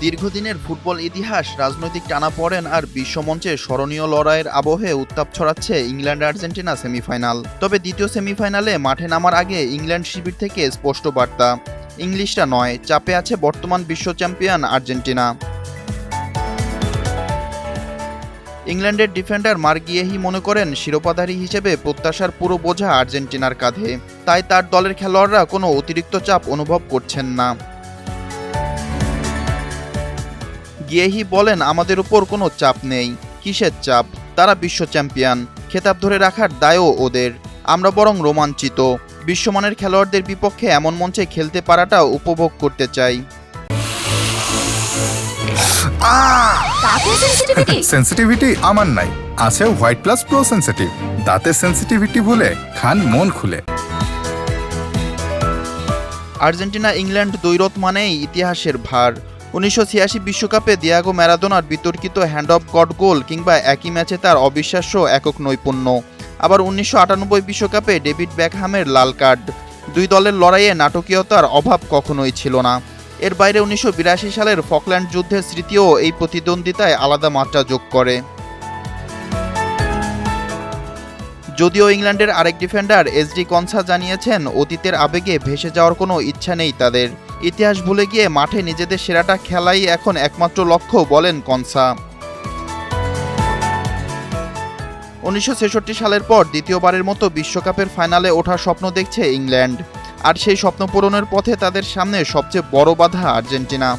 দীর্ঘদিনের ফুটবল ইতিহাস, রাজনৈতিক টানাপোড়েন আর বিশ্বমঞ্চে স্মরণীয় লড়াইয়ের আবহে উত্তাপ ছড়াচ্ছে ইংল্যান্ড আর্জেন্টিনা সেমিফাইনাল। তবে দ্বিতীয় সেমিফাইনালে মাঠে নামার আগে ইংল্যান্ড শিবির থেকে স্পষ্ট বার্তা, ইংলিশরা নয়, চাপে আছে বর্তমান বিশ্ব চ্যাম্পিয়ন আর্জেন্টিনা। ইংল্যান্ডের ডিফেন্ডার মার্ক গিয়েহি মনে করেন শিরোপাধারী হিসেবে প্রত্যাশার পুরো বোঝা আর্জেন্টিনার কাঁধে, তাই তার দলের খেলোয়াড়রা কোনো অতিরিক্ত চাপ অনুভব করছেন না। গিয়েহি বলেন, আমাদের উপর কোনো চাপ নেই। কিসের চাপ? তারা বিশ্ব চ্যাম্পিয়ন, খেতাব ধরে রাখার দায়ও ওদের। আমরা বরং রোমাঞ্চিত, বিশ্বমানের খেলোয়াড়দের বিপক্ষে এমন মঞ্চে খেলতে পারাটা উপভোগ করতে চাই। সেন্সিটিভিটি আমার নাই, আছে হোয়াইট প্লাস প্রো সেন্সিটিভ। দাঁতের সেন্সিটিভিটি ভুলে খান মন খুলে। আর্জেন্টিনা ইংল্যান্ড দ্বৈরথ মানেই ইতিহাসের ভার। 1986 বিশ্বকাপে দিয়াগো ম্যারাডোনার বিতর্কিত হ্যান্ড অফ গড গোল, কিংবা একই ম্যাচে তার অবিশ্বাস্য একক নৈপুণ্য। আবার 1998 বিশ্বকাপে ডেভিড বেকহ্যামের লাল কার্ড। দুই দলের লড়াইয়ে নাটকীয়তার অভাব কখনোই ছিল না। এর বাইরে 1982 সালের ফকল্যান্ড যুদ্ধের স্মৃতিও এই প্রতিদ্বন্দ্বিতায় আলাদা মাত্রা যোগ করে। যদিও ইংল্যান্ডের আরেক ডিফেন্ডার এসডি কনসা জানিয়েছেন, অতীতের আবেগে ভেসে যাওয়ার কোনো ইচ্ছা নেই তাদের। ইতিহাস ভুলে গিয়ে মাঠে নিজেদের সেরাটা খেলাই এখন একমাত্র লক্ষ্য, বলেন কনসা। 1966 সালের পর দ্বিতীয়বারের মতো বিশ্বকাপের ফাইনালে ওঠার স্বপ্ন দেখছে ইংল্যান্ড, আর সেই স্বপ্ন পূরণের পথে তাদের সামনে সবচেয়ে বড় বাধা আর্জেন্টিনা।